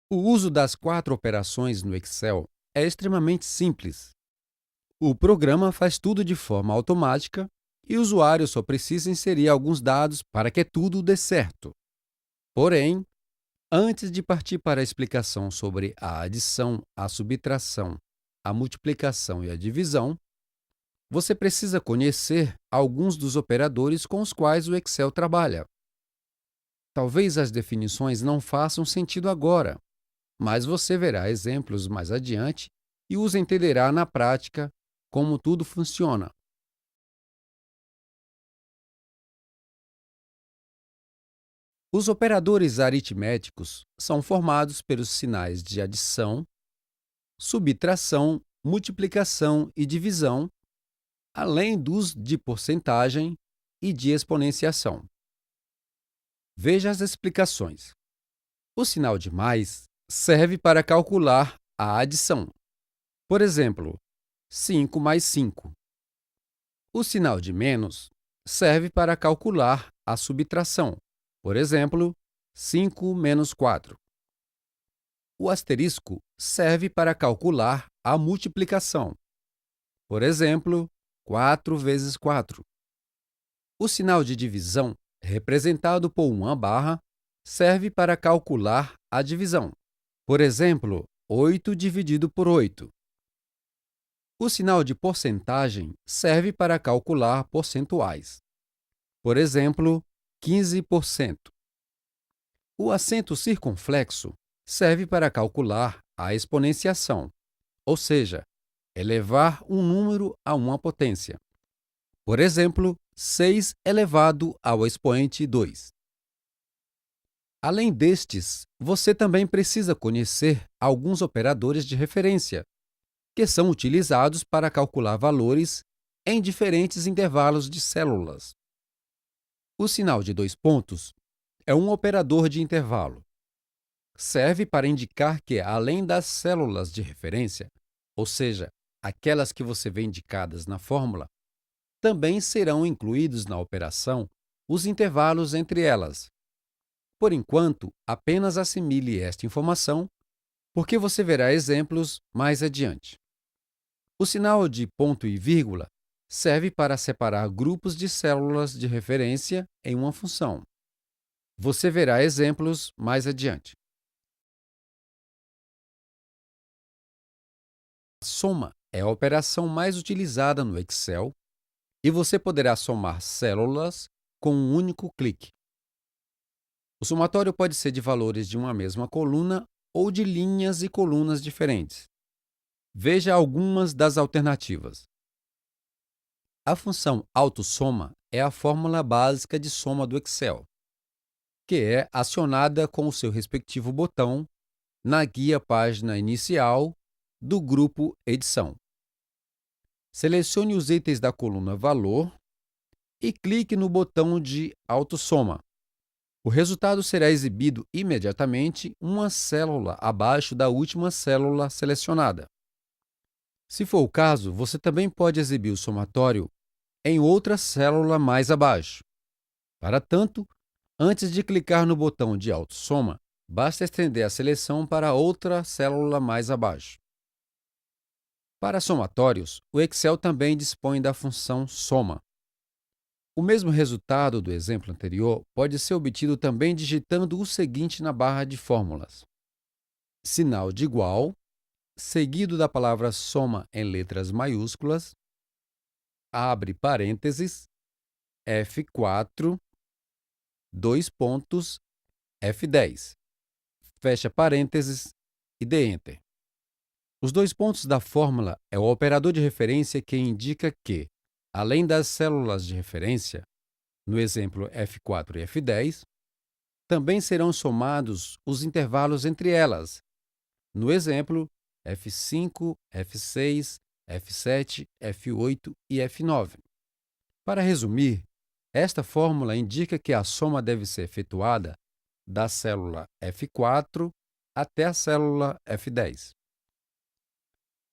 O uso das 4 operações no Excel é extremamente simples. O programa faz tudo de forma automática e o usuário só precisa inserir alguns dados para que tudo dê certo. Porém, antes de partir para a explicação sobre a adição, a subtração, a multiplicação e a divisão, você precisa conhecer alguns dos operadores com os quais o Excel trabalha. Talvez as definições não façam sentido agora, mas você verá exemplos mais adiante e os entenderá na prática como tudo funciona. Os operadores aritméticos são formados pelos sinais de adição, subtração, multiplicação e divisão, além dos de porcentagem e de exponenciação. Veja as explicações. O sinal de mais serve para calcular a adição. Por exemplo, 5 mais 5. O sinal de menos serve para calcular a subtração. Por exemplo, 5 menos 4. O asterisco serve para calcular a multiplicação. Por exemplo, 4 vezes 4. O sinal de divisão, representado por uma barra, serve para calcular a divisão. Por exemplo, 8 dividido por 8. O sinal de porcentagem serve para calcular percentuais. Por exemplo, 15%. O acento circunflexo serve para calcular a exponenciação, ou seja, elevar um número a uma potência. Por exemplo, 6 elevado ao expoente 2. Além destes, você também precisa conhecer alguns operadores de referência, que são utilizados para calcular valores em diferentes intervalos de células. O sinal de 2 pontos é um operador de intervalo. Serve para indicar que, além das células de referência, ou seja, aquelas que você vê indicadas na fórmula, também serão incluídos na operação os intervalos entre elas. Por enquanto, apenas assimile esta informação, porque você verá exemplos mais adiante. O sinal de ponto e vírgula serve para separar grupos de células de referência em uma função. Você verá exemplos mais adiante. A soma é a operação mais utilizada no Excel e você poderá somar células com um único clique. O somatório pode ser de valores de uma mesma coluna ou de linhas e colunas diferentes. Veja algumas das alternativas. A função autossoma é a fórmula básica de soma do Excel, que é acionada com o seu respectivo botão na guia página inicial do grupo Edição. Selecione os itens da coluna Valor e clique no botão de autossoma. O resultado será exibido imediatamente uma célula abaixo da última célula selecionada. Se for o caso, você também pode exibir o somatório em outra célula mais abaixo. Para tanto, antes de clicar no botão de autossoma, basta estender a seleção para outra célula mais abaixo. Para somatórios, o Excel também dispõe da função soma. O mesmo resultado do exemplo anterior pode ser obtido também digitando o seguinte na barra de fórmulas: sinal de igual, seguido da palavra soma em letras maiúsculas, abre parênteses, F4, 2 pontos, F10, fecha parênteses e dê Enter. Os 2 pontos da fórmula é o operador de referência que indica que, além das células de referência, no exemplo F4 e F10, também serão somados os intervalos entre elas, no exemplo F5, F6, F7, F8 e F9. Para resumir, esta fórmula indica que a soma deve ser efetuada da célula F4 até a célula F10.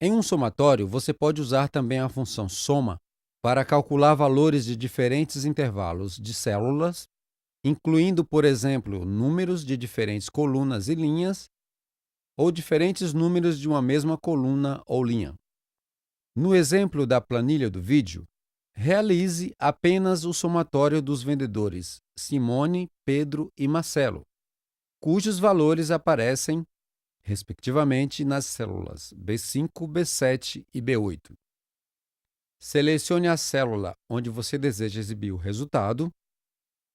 Em um somatório, você pode usar também a função soma para calcular valores de diferentes intervalos de células, incluindo, por exemplo, números de diferentes colunas e linhas, ou diferentes números de uma mesma coluna ou linha. No exemplo da planilha do vídeo, realize apenas o somatório dos vendedores Simone, Pedro e Marcelo, cujos valores aparecem, respectivamente, nas células B5, B7 e B8. Selecione a célula onde você deseja exibir o resultado.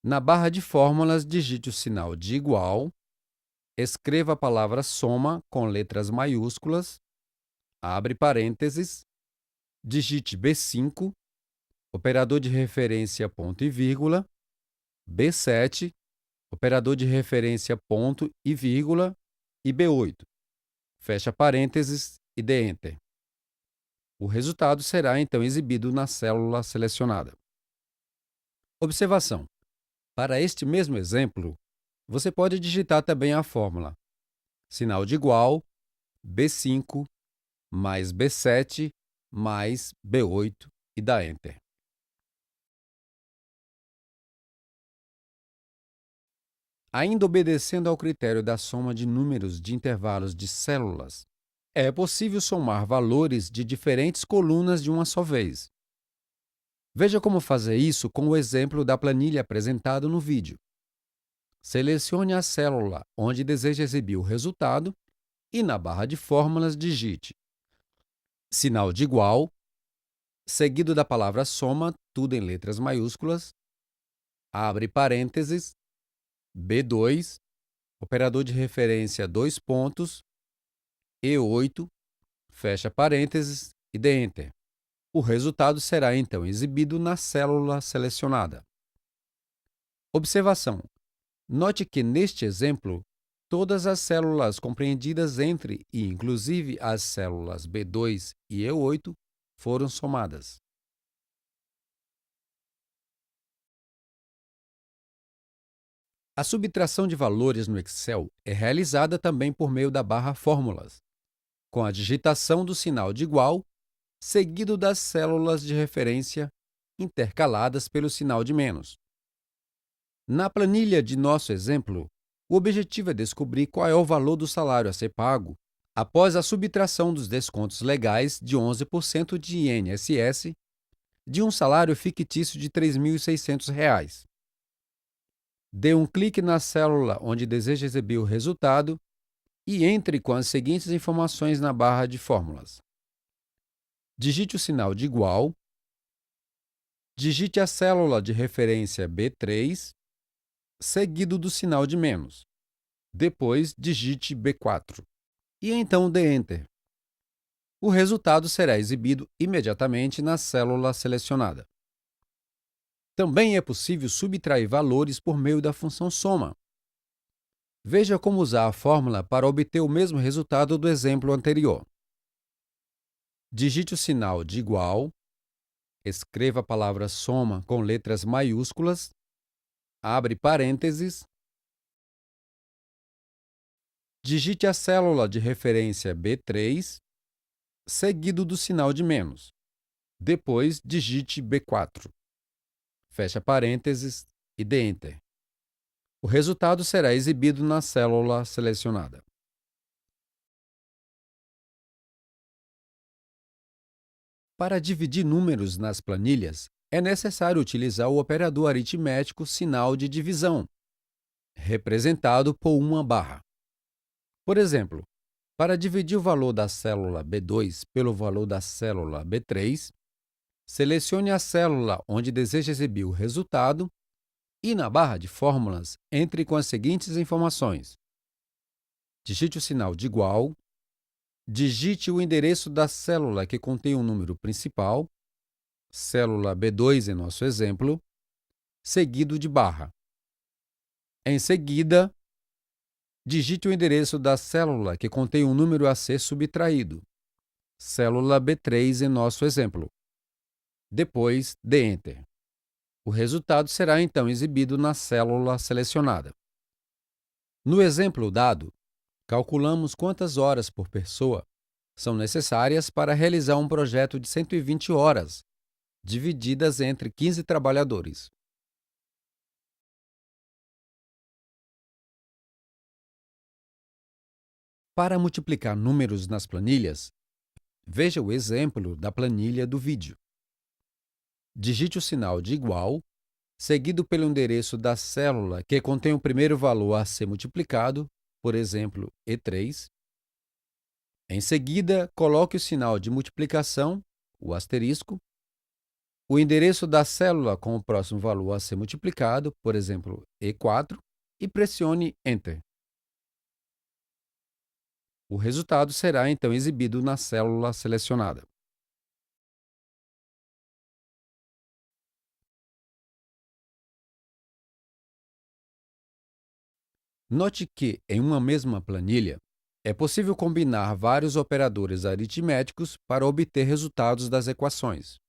Na barra de fórmulas, digite o sinal de igual, escreva a palavra soma com letras maiúsculas, abre parênteses, digite B5, operador de referência ponto e vírgula, B7, operador de referência ponto e vírgula, e B8. Fecha parênteses e dê Enter. O resultado será então exibido na célula selecionada. Observação: para este mesmo exemplo, você pode digitar também a fórmula sinal de igual, B5 mais B7 mais B8 e dá Enter. Ainda obedecendo ao critério da soma de números de intervalos de células, é possível somar valores de diferentes colunas de uma só vez. Veja como fazer isso com o exemplo da planilha apresentado no vídeo. Selecione a célula onde deseja exibir o resultado e na barra de fórmulas digite sinal de igual, seguido da palavra soma, tudo em letras maiúsculas, abre parênteses, B2, operador de referência dois pontos, E8, fecha parênteses e dê Enter. O resultado será então exibido na célula selecionada. Observação: note que neste exemplo, todas as células compreendidas entre e inclusive as células B2 e E8 foram somadas. A subtração de valores no Excel é realizada também por meio da barra Fórmulas, com a digitação do sinal de igual, seguido das células de referência intercaladas pelo sinal de menos. Na planilha de nosso exemplo, o objetivo é descobrir qual é o valor do salário a ser pago após a subtração dos descontos legais de 11% de INSS de um salário fictício de R$ 3.600. Dê um clique na célula onde deseja exibir o resultado e entre com as seguintes informações na barra de fórmulas. Digite o sinal de igual, digite a célula de referência B3, seguido do sinal de menos. Depois, digite B4 e então dê Enter. O resultado será exibido imediatamente na célula selecionada. Também é possível subtrair valores por meio da função soma. Veja como usar a fórmula para obter o mesmo resultado do exemplo anterior. Digite o sinal de igual, escreva a palavra soma com letras maiúsculas, abre parênteses, digite a célula de referência B3, seguido do sinal de menos. Depois, digite B4. Fecha parênteses e dê Enter. O resultado será exibido na célula selecionada. Para dividir números nas planilhas, é necessário utilizar o operador aritmético sinal de divisão, representado por uma barra. Por exemplo, para dividir o valor da célula B2 pelo valor da célula B3, selecione a célula onde deseja exibir o resultado e, na barra de fórmulas, entre com as seguintes informações. Digite o sinal de igual, digite o endereço da célula que contém o número principal, célula B2 em nosso exemplo, seguido de barra. Em seguida, digite o endereço da célula que contém o número a ser subtraído, célula B3 em nosso exemplo. Depois, dê Enter. O resultado será então exibido na célula selecionada. No exemplo dado, calculamos quantas horas por pessoa são necessárias para realizar um projeto de 120 horas, divididas entre 15 trabalhadores. Para multiplicar números nas planilhas, veja o exemplo da planilha do vídeo. Digite o sinal de igual, seguido pelo endereço da célula que contém o primeiro valor a ser multiplicado, por exemplo, E3. Em seguida, coloque o sinal de multiplicação, o asterisco, o endereço da célula com o próximo valor a ser multiplicado, por exemplo, E4, e pressione Enter. O resultado será então exibido na célula selecionada. Note que, em uma mesma planilha, é possível combinar vários operadores aritméticos para obter resultados das equações.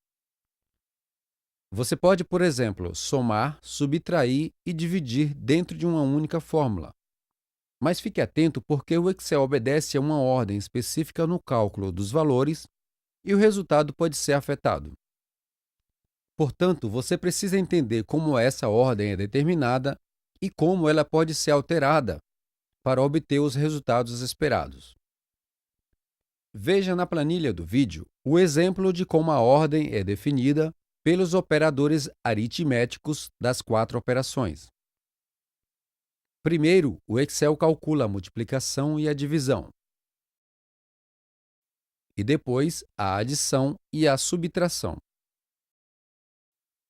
Você pode, por exemplo, somar, subtrair e dividir dentro de uma única fórmula. Mas fique atento porque o Excel obedece a uma ordem específica no cálculo dos valores e o resultado pode ser afetado. Portanto, você precisa entender como essa ordem é determinada e como ela pode ser alterada para obter os resultados esperados. Veja na planilha do vídeo o exemplo de como a ordem é definida pelos operadores aritméticos das 4 operações. Primeiro, o Excel calcula a multiplicação e a divisão, e depois a adição e a subtração.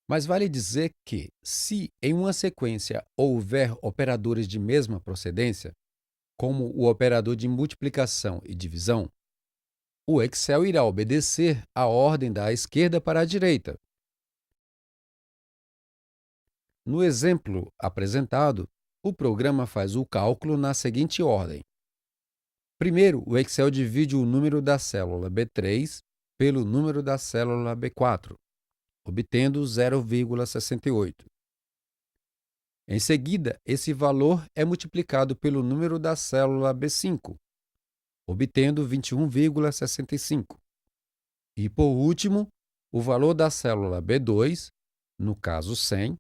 Mas vale dizer que, se em uma sequência houver operadores de mesma procedência, como o operador de multiplicação e divisão, o Excel irá obedecer a ordem da esquerda para a direita. No exemplo apresentado, o programa faz o cálculo na seguinte ordem. Primeiro, o Excel divide o número da célula B3 pelo número da célula B4, obtendo 0,68. Em seguida, esse valor é multiplicado pelo número da célula B5, obtendo 21,65. E, por último, o valor da célula B2, no caso 100,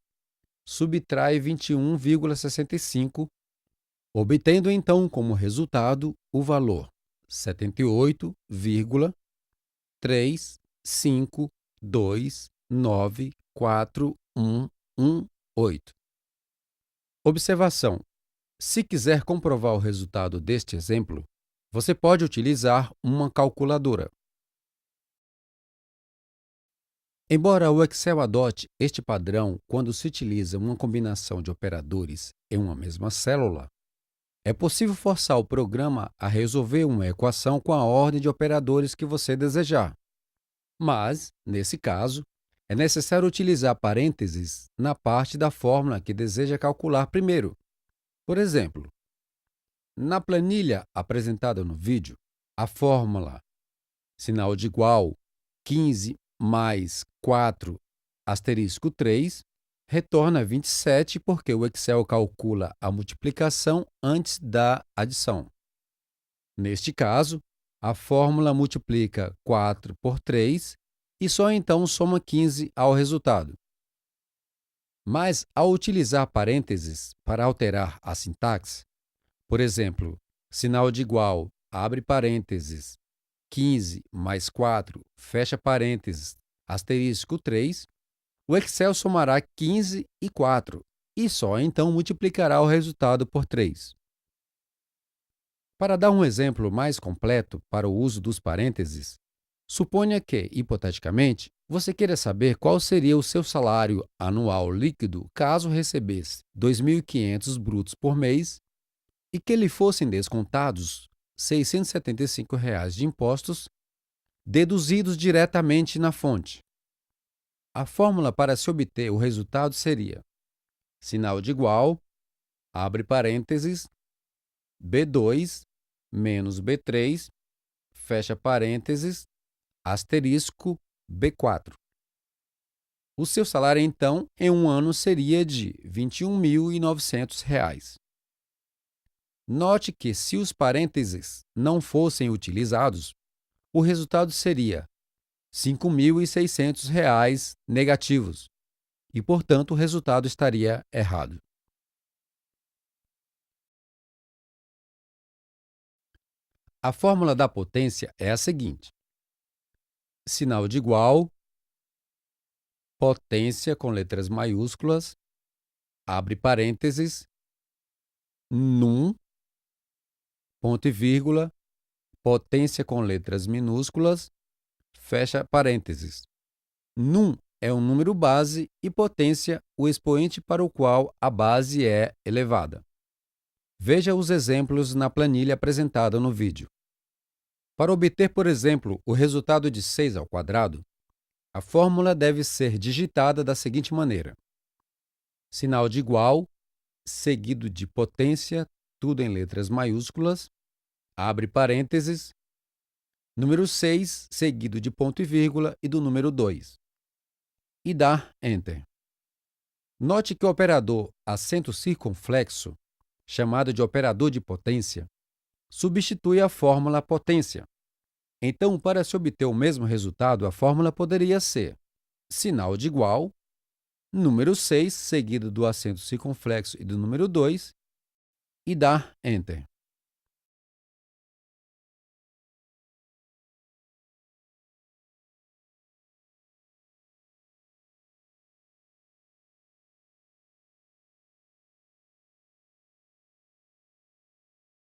subtrai 21,65, obtendo então como resultado o valor 78,352941118. Observação: se quiser comprovar o resultado deste exemplo, você pode utilizar uma calculadora. Embora o Excel adote este padrão quando se utiliza uma combinação de operadores em uma mesma célula, é possível forçar o programa a resolver uma equação com a ordem de operadores que você desejar. Mas, nesse caso, é necessário utilizar parênteses na parte da fórmula que deseja calcular primeiro. Por exemplo, na planilha apresentada no vídeo, a fórmula sinal de igual 15 mais 4 asterisco 3 retorna 27 porque o Excel calcula a multiplicação antes da adição. Neste caso, a fórmula multiplica 4 por 3 e só então soma 15 ao resultado. Mas, ao utilizar parênteses para alterar a sintaxe, por exemplo, sinal de igual, abre parênteses, 15 mais 4, fecha parênteses, asterisco 3, o Excel somará 15 e 4 e só então multiplicará o resultado por 3. Para dar um exemplo mais completo para o uso dos parênteses, suponha que, hipoteticamente, você queira saber qual seria o seu salário anual líquido caso recebesse R$ 2.500 brutos por mês e que lhe fossem descontados R$ 675 de impostos deduzidos diretamente na fonte. A fórmula para se obter o resultado seria sinal de igual, abre parênteses, B2 menos B3, fecha parênteses, asterisco B4. O seu salário, então, em um ano seria de R$ 21.900. Note que, se os parênteses não fossem utilizados, o resultado seria R$ 5.600 negativos e, portanto, o resultado estaria errado. A fórmula da potência é a seguinte: sinal de igual, potência com letras maiúsculas, abre parênteses, num, ponto e vírgula, potência com letras minúsculas, fecha parênteses. Num é um número base e potência o expoente para o qual a base é elevada. Veja os exemplos na planilha apresentada no vídeo. Para obter, por exemplo, o resultado de 6 ao quadrado, a fórmula deve ser digitada da seguinte maneira: sinal de igual, seguido de potência, tudo em letras maiúsculas, abre parênteses, número 6, seguido de ponto e vírgula e do número 2. E dar Enter. Note que o operador acento circunflexo, chamado de operador de potência, substitui a fórmula potência. Então, para se obter o mesmo resultado, a fórmula poderia ser sinal de igual, número 6, seguido do acento circunflexo e do número 2, e dar Enter.